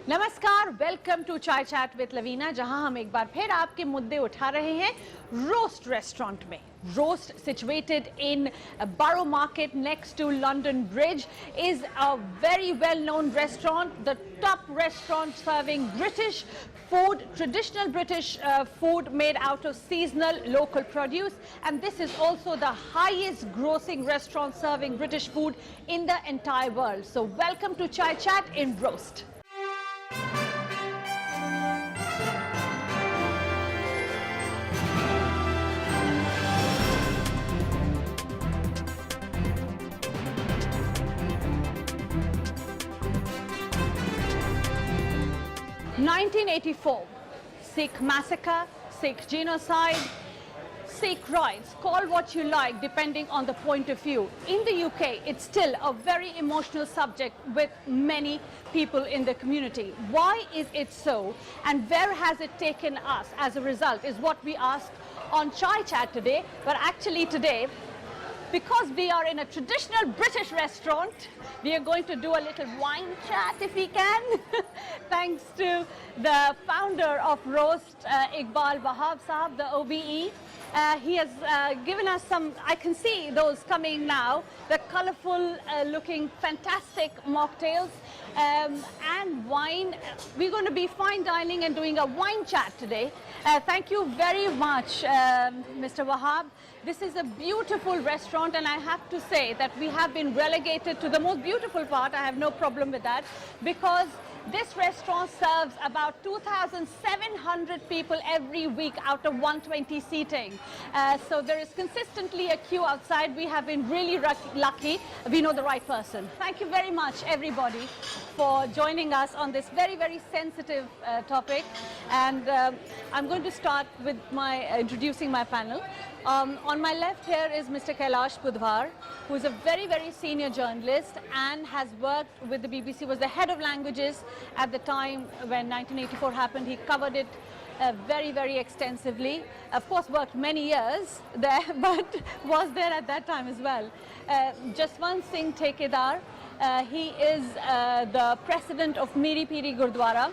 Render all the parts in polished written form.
नमस्कार, welcome to चाय chat with Lavina, जहां हम एक बार फिर आपके मुद्दे उठा रहे हैं रोस्ट रेस्टोरेंट में. Roast, situated in Borough Market next to London Bridge, is a very well-known restaurant, the top restaurant serving British food, traditional British food made out of seasonal local produce, and this is also the highest grossing restaurant serving British food in the entire world. So welcome to Chai Chat in Roast. (1984), Sikh massacre, Sikh genocide, Sikh riots, call what you like depending on the point of view. In the UK, it's still a very emotional subject with many people in the community. Why is it so, and where has it taken us as a result, is what we ask on Chai Chat today. But actually today, because we are in a traditional British restaurant, we are going to do a little wine chat if we can. Thanks to the founder of Roast, Iqbal Wahab Sahab, the OBE. He has given us some, I can see those coming now, the colorful looking fantastic mocktails and wine. We're going to be fine dining and doing a wine chat today. Thank you very much, Mr. Wahab. This is a beautiful restaurant, and I have to say that we have been relegated to the most beautiful part. I have no problem with that, because this restaurant serves about 2,700 people every week out of 120 seating. So there is consistently a queue outside. We have been really lucky. We know the right person. Thank you very much, everybody, for joining us on this very, very sensitive topic. And I'm going to start with introducing my panel. On my left here is Mr. Kailash Budhwar, who is a very, very senior journalist and has worked with the BBC, was the head of languages at the time when 1984 happened. He covered it very, very extensively. Of course, worked many years there, but was there at that time as well. Jaswant Singh Thekedar, he is the president of Miri Piri Gurdwara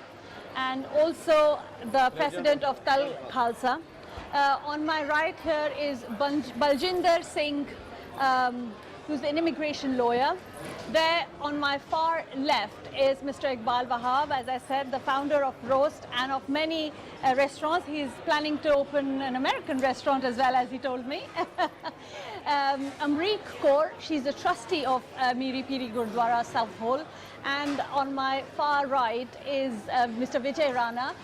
and also the president of Tal Khalsa. On my right here is Baljinder Singh, who's an immigration lawyer. There on my far left is Mr. Iqbal Wahab, as I said, the founder of Roast and of many restaurants. He's planning to open an American restaurant as well, as he told me. Amreek Kaur, she's a trustee of Miri Piri Gurdwara, Southall. And on my far right is Mr. Vijay Rana,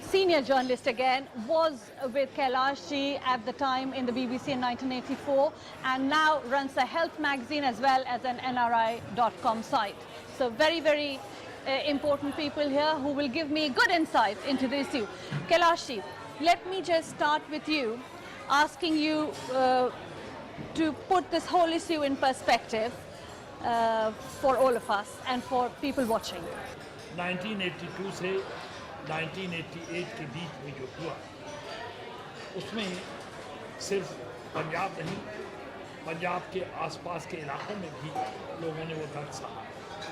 senior journalist again, was with Kailash ji at the time in the BBC in 1984, and now runs a health magazine as well as an NRI.com site. So very, very important people here who will give me good insight into the issue. Kailash ji, let me just start with you, asking you to put this whole issue in perspective for all of us and for people watching. 1982 से 1988 के बीच में जो हुआ, उसमें सिर्फ पंजाब नहीं, पंजाब के आसपास के इलाकों में भी लोगों ने वो दर्द सहा.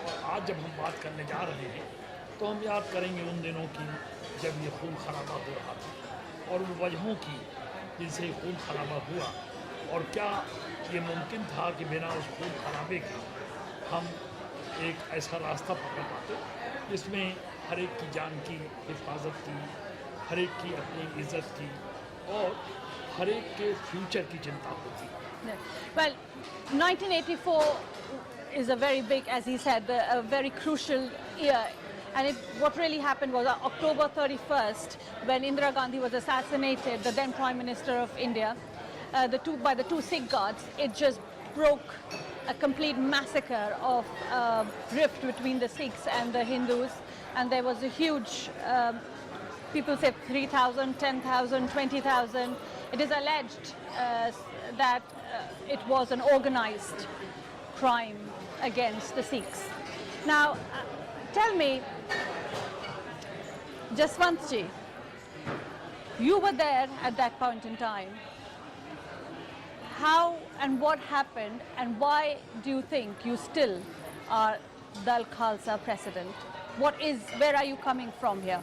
और आज जब हम बात करने जा रहे हैं तो हम याद करेंगे उन दिनों की जब ये खून खराबा हो रहा था और उन वजहों की जिनसे खून खराबा हुआ, और क्या ये मुमकिन था कि बिना उस खून खराबे के हम एक ऐसा रास्ता पकड़ पाते जिसमें हर एक की जान की हिफाजत की, हर एक की अपनी इज्जत की और हर एक के फ्यूचर की चिंता होती. Well, 1984 is a very big, as he said, a very crucial year. And what really happened was October 31st, when Indira Gandhi was assassinated, the then Prime Minister of India, by the two Sikh guards. It just broke a complete massacre of rift between the Sikhs and the Hindus. And there was a huge, people said 3,000, 10,000, 20,000. It is alleged that it was an organized crime against the Sikhs. Now, tell me, Jaswant ji, you were there at that point in time. How and what happened, and why do you think you still are Dal Khalsa president? where are you coming from here?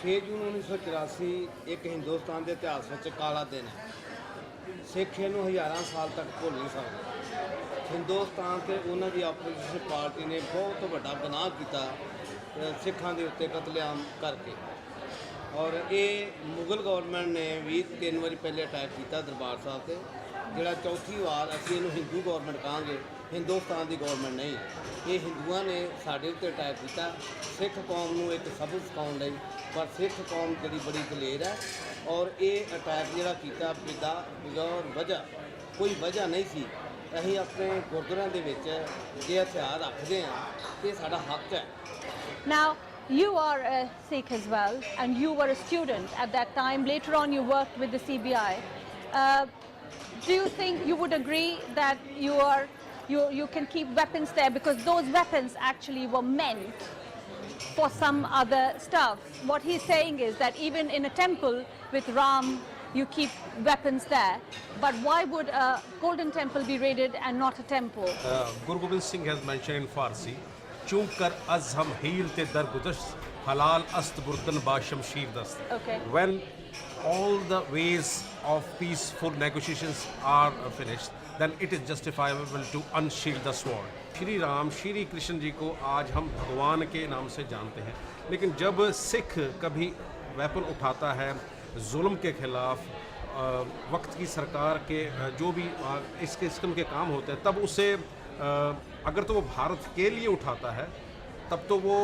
6 ਜੂਨ 1984 ਇੱਕ ਹਿੰਦੁਸਤਾਨ ਦੇ ਇਤਿਹਾਸ ਵਿੱਚ ਕਾਲਾ ਦਿਨ ਹੈ। ਸਿੱਖ ਇਹਨੂੰ ਹਜ਼ਾਰਾਂ ਸਾਲ ਤੱਕ ਭੁੱਲ ਨਹੀਂ ਸਕਦੇ। ਹਿੰਦੁਸਤਾਨ ਤੇ ਉਹਨਾਂ ਦੀ ਆਪੋਜੀਸ਼ਨ ਪਾਰਟੀ ਨੇ ਬਹੁਤ ਵੱਡਾ ਗੁਨਾਹ ਕੀਤਾ ਸਿੱਖਾਂ ਦੇ ਉੱਤੇ ਕਤਲੇਆਮ ਕਰਕੇ। ਔਰ ਇਹ ਮੁਗਲ ਗਵਰਨਮੈਂਟ ਨੇ ਵੀ 3 ਵਾਰੀ ਪਹਿਲੇ ਅਟੈਕ ਕੀਤਾ ਦਰਬਾਰ ਸਾਹਿਬ ਤੇ, ਜਿਹੜਾ ਚੌਥੀ ਵਾਰ ਅਸੀਂ ਇਹਨੂੰ ਹਿੰਦੂ ਗਵਰਨਮੈਂਟ ਕਹਾਂਗੇ, ਹਿੰਦੁਸਤਾਨ ਦੀ ਗਵਰਨਮੈਂਟ ਨਹੀਂ। ਇਹ ਹਿੰਦੂਆਂ ਨੇ ਸਾਡੇ ਉੱਤੇ ਅਟੈਕ ਕੀਤਾ ਸਿੱਖ ਕੌਮ ਨੂੰ ਇੱਕ ਸਬਕ ਸਿਖਾਉਣ ਲਈ, ਪਰ ਸਿੱਖ ਕੌਮ ਜਿਹੜੀ ਬੜੀ ਦਲੇਰ ਹੈ। ਔਰ ਇਹ ਅਟੈਕ ਜਿਹੜਾ ਕੀਤਾ ਬਗੈਰ ਵਜ੍ਹਾ, ਕੋਈ ਵਜ੍ਹਾ ਨਹੀਂ ਸੀ। ਅਸੀਂ ਆਪਣੇ ਗੁਰਦੁਆਰਿਆਂ ਦੇ ਵਿੱਚ ਜੇ ਹਥਿਆਰ ਰੱਖਦੇ ਹਾਂ ਤੇ ਸਾਡਾ ਹੱਕ ਹੈ। Now, you are a Sikh as well, and you were a student at that time. Later on, you worked with the CBI. Do you think you would agree that you can keep weapons there, because those weapons actually were meant for some other stuff? What he's saying is that even in a temple with Ram, you keep weapons there. But why would a golden temple be raided and not a temple? Guru Gobind Singh has mentioned in Farsi, चूक कर अज हम heal ते दरगुजश हलाल अस्त बुर्दन बा शमशीर दस्त. Okay. When all the ways of peaceful negotiations are finished, then it is justifiable to unsheathe the sword. Shri Ram Shri Krishna ji को आज हम भगवान के नाम से जानते हैं, लेकिन जब सिख कभी वेपन उठाता है जुल्म के खिलाफ, वक्त की सरकार के जो भी इस किस्म के काम होते हैं, तब उसे अगर तो वो भारत के लिए उठाता है तब तो वो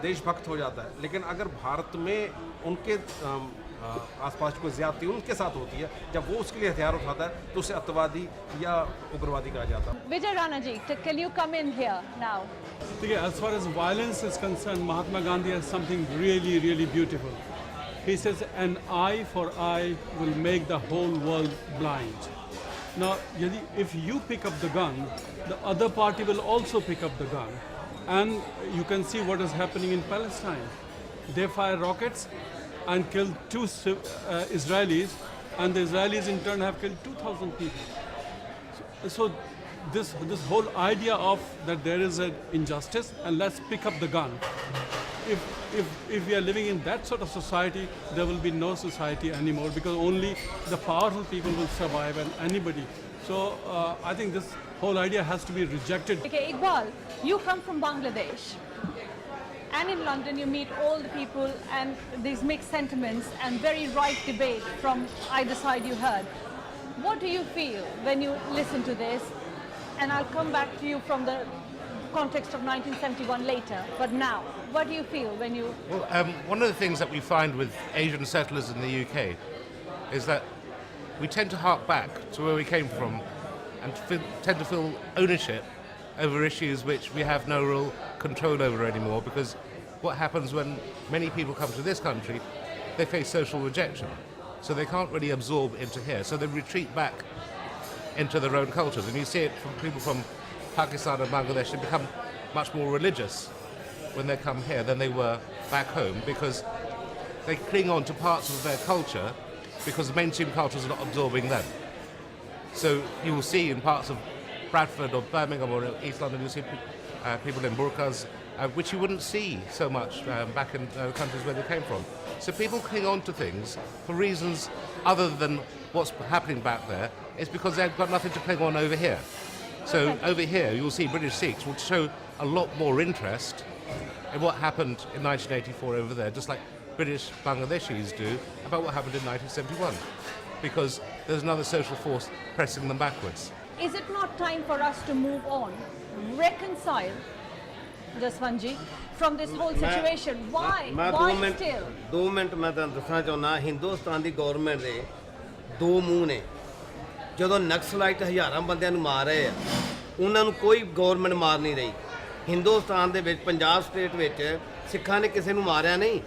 देशभक्त हो जाता है। लेकिन अगर भारत में उनके आसपास कोई ज़्यादती उनके साथ होती है, जब वो उसके लिए हथियार उठाता है तो उसे अत्तवादी या उग्रवादी कहा जाता है। Vijay Rana ji, can you come in here now? As far as violence is concerned, Mahatma Gandhi has something really, really beautiful. He says, an eye for eye will make the whole world blind. Now, if you pick up the gun, the other party will also pick up the gun. And you can see what is happening in Palestine. They fire rockets and kill 2 Israelis, and the Israelis in turn have killed 2,000 people. So this whole idea of that there is an injustice and let's pick up the gun. If we are living in that sort of society, there will be no society anymore, because only the powerful people will survive and anybody. So I think this whole idea has to be rejected. Okay, Iqbal, you come from Bangladesh, and in London you meet all the people and these mixed sentiments and very right debate from either side you heard. What do you feel when you listen to this? And I'll come back to you from the context of 1971 later, but now, what do you feel when you... Well, one of the things that we find with Asian settlers in the UK is that we tend to hark back to where we came from and tend to feel ownership over issues which we have no real control over anymore, because what happens when many people come to this country, they face social rejection, so they can't really absorb into here, so they retreat back into their own cultures. And you see it from people from Pakistan and Bangladesh. They become much more religious when they come here than they were back home, because they cling on to parts of their culture because the mainstream culture is not absorbing them. So you will see in parts of Bradford or Birmingham or East London, you'll see people in burqas, which you wouldn't see so much back in the countries where they came from. So people cling on to things for reasons other than what's happening back there. It's because they've got nothing to cling on over here. So over here you'll see British Sikhs will show a lot more interest in what happened in 1984 over there, just like British Bangladeshis do about what happened in 1971, because there's another social force pressing them backwards. Is it not time for us to move on, reconcile, Jaswant ji, from this whole situation? Why still? 2 minute ਮੈਂ ਤੁਹਾਨੂੰ ਦੱਸਣਾ ਚਾਹੁੰਦਾ, ਹਿੰਦੁਸਤਾਨ ਦੀ government ਦੇ 2 ਮੂੰਹ ਨੇ। ਜਦੋਂ naxalite ਹਜ਼ਾਰਾਂ ਬੰਦਿਆਂ ਨੂੰ ਮਾਰ ਰਹੇ ਆ, ਉਹਨਾਂ ਨੂੰ ਕੋਈ ਗਵਰਨਮੈਂਟ ਮਾਰ ਨਹੀਂ ਰਹੀ। ਹਿੰਦੁਸਤਾਨ ਦੇ ਵਿੱਚ ਪੰਜਾਬ ਸਟੇਟ ਵਿੱਚ ਸਿੱਖਾਂ ਨੇ ਕਿਸੇ ਨੂੰ ਮਾਰਿਆ ਨਹੀਂ।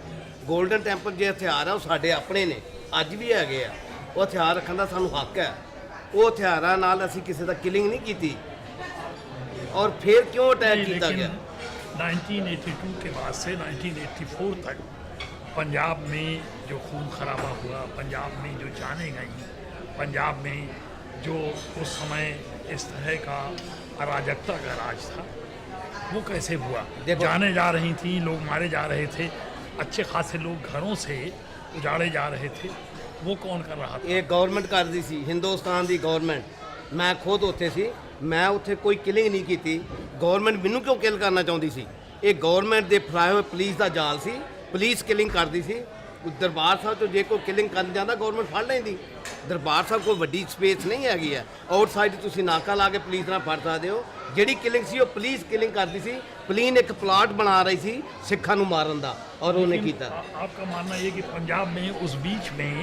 ਗੋਲਡਨ ਟੈਂਪਲ ਜੇ ਹਥਿਆਰ ਆ ਉਹ ਸਾਡੇ ਆਪਣੇ ਨੇ, ਅੱਜ ਵੀ ਹੈਗੇ ਆ। ਉਹ ਹਥਿਆਰ ਰੱਖਣ ਦਾ ਸਾਨੂੰ ਹੱਕ ਹੈ। ਉਹ ਹਥਿਆਰਾਂ ਨਾਲ ਅਸੀਂ ਕਿਸੇ ਦਾ ਕਿਲਿੰਗ ਨਹੀਂ ਕੀਤੀ। और फिर क्यों अटैक किया गया? 1982 के बाद से 1984 तक पंजाब में जो खून खराबा हुआ, पंजाब में जो जाने गई, पंजाब में जो उस समय इस तरह का अराजकता का राज था, वो कैसे हुआ? देखो- जाने जा रही थी, लोग मारे जा रहे थे, अच्छे खासे लोग घरों से उजाड़े जा रहे थे, वो कौन कर रहा था? ਇਹ ਗਵਰਨਮੈਂਟ ਕਰਦੀ ਸੀ, ਹਿੰਦੁਸਤਾਨ ਦੀ ਗਵਰਨਮੈਂਟ। ਮੈਂ ਖੁਦ ਉੱਥੇ ਸੀ, ਮੈਂ ਉੱਥੇ ਕੋਈ ਕਿਲਿੰਗ ਨਹੀਂ ਕੀਤੀ। ਗਵਰਨਮੈਂਟ ਮੈਨੂੰ ਕਿਉਂ ਕਿਲ ਕਰਨਾ ਚਾਹੁੰਦੀ ਸੀ? ਇਹ ਗਵਰਨਮੈਂਟ ਦੇ ਫੜਾਏ ਹੋਏ ਪੁਲਿਸ ਦਾ ਜਾਲ ਸੀ, ਪੁਲਿਸ ਕਿਲਿੰਗ ਕਰਦੀ ਸੀ। ਦਰਬਾਰ ਸਾਹਿਬ ਤੋਂ ਜੇ ਕੋਈ ਕਿਲਿੰਗ ਕਰਨ ਜਾਂਦਾ ਗਵਰਨਮੈਂਟ ਫੜ ਲੈਂਦੀ। ਦਰਬਾਰ ਸਾਹਿਬ ਕੋਈ ਵੱਡੀ ਸਪੇਸ ਨਹੀਂ ਹੈਗੀ ਹੈ, ਆਊਟਸਾਈਡ ਤੁਸੀਂ ਨਾਕਾ ਲਾ ਕੇ ਪੁਲਿਸ ਨਾਲ ਫੜ ਸਕਦੇ ਹੋ। ਜਿਹੜੀ ਕਿਲਿੰਗ ਸੀ ਉਹ ਪੁਲਿਸ ਕਿਲਿੰਗ ਕਰਦੀ ਸੀ। ਪੁਲਿਸ ਇੱਕ ਪਲਾਟ ਬਣਾ ਰਹੀ ਸੀ ਸਿੱਖਾਂ ਨੂੰ ਮਾਰਨ ਦਾ, ਔਰ ਉਹਨੇ लेकिन ਕੀਤਾ। आपका मानना ये कि पंजाब में उस बीच में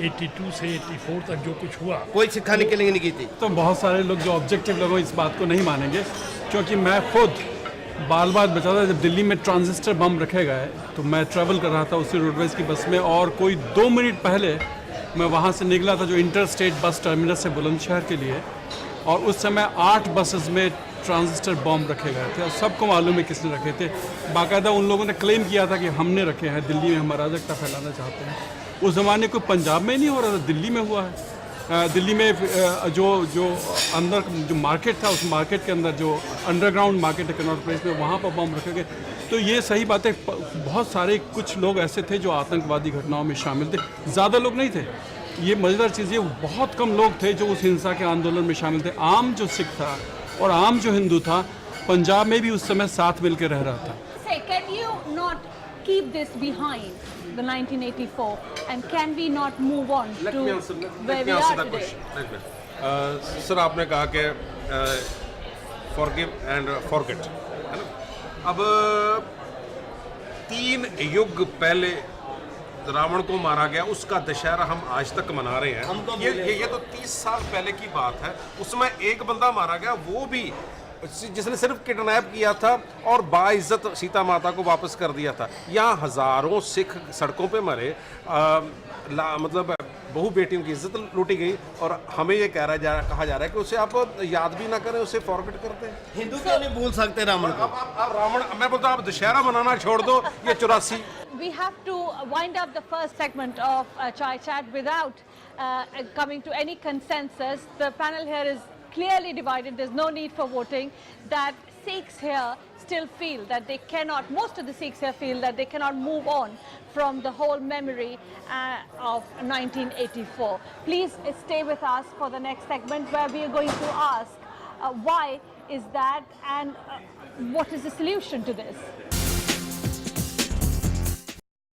82 से 84 तक जो कुछ हुआ, ਕੋਈ ਸਿੱਖਾਂ ਨੇ ਕਿਲਿੰਗ नहीं की थी। तो बहुत सारे लोग जो ऑब्जेक्टिव लोग हैं इस बात को नहीं मानेंगे, क्योंकि मैं खुद बाल बात बचा था जब दिल्ली में ट्रांजिस्टर बम रखे गए तो मैं ट्रैवल कर रहा था उसी रोडवेज़ की बस में, और कोई 2 मिनट पहले मैं वहाँ से निकला था जो इंटर स्टेट बस टर्मिनस से बुलंदशहर के लिए, और उस समय 8 बसेस में ट्रांजिस्टर बम रखे गए थे और सबको मालूम है किसने रखे थे। बाकायदा उन लोगों ने क्लेम किया था कि हमने रखे हैं, दिल्ली में हम अराजकता फैलाना चाहते हैं। उस ज़माने को पंजाब में नहीं हो रहा था, दिल्ली में हुआ है। दिल्ली में जो अंदर जो मार्केट था, उस मार्केट के अंदर जो अंडरग्राउंड मार्केट है कनॉट प्लेस में, वहाँ पर बम रखे गए। तो ये सही बात है, बहुत सारे कुछ लोग ऐसे थे जो आतंकवादी घटनाओं में शामिल थे, ज़्यादा लोग नहीं थे। ये मज़ेदार चीज़ ये बहुत कम लोग थे जो उस हिंसा के आंदोलन में शामिल थे। आम जो सिख था और आम जो हिंदू था पंजाब में भी उस समय साथ मिल के रह रहा था। Say, can you not keep this behind the 1984 and can we not move on Let to me answer where we are today? Sir आपने कहा कि फॉरगिव एंड फॉरगेट, है ना? अब 3 युग पहले रावण को मारा गया, उसका दशहरा हम आज तक मना रहे हैं। ये तो 30 साल पहले की बात है। उसमें एक बंदा मारा गया, वो भी जिसने सिर्फ किडनैप किया था और बाइज्जत सीता माता को वापस कर दिया था। यहाँ हज़ारों सिख सड़कों पे मरे, मतलब बहु बेटियों की इज्जत लूटी गई, और हमें ये कहा जा रहा है कि उसे आप याद भी ना करें, उसे फॉरगेट करते हैं। हिंदू क्यों नहीं भूल सकते रावण को? आप रावण, मैं बोलता हूँ आप दशहरा मनाना छोड़ दो, ये 84। We have to wind up the first segment of Chai Chat without coming to any consensus. The panel here is clearly divided. There's no need for voting. That Sikhs here still feel that they cannot, most of the Sikhs here feel that they cannot move on from the whole memory of 1984. Please stay with us for the next segment where we are going to ask why is that and what is the solution to this?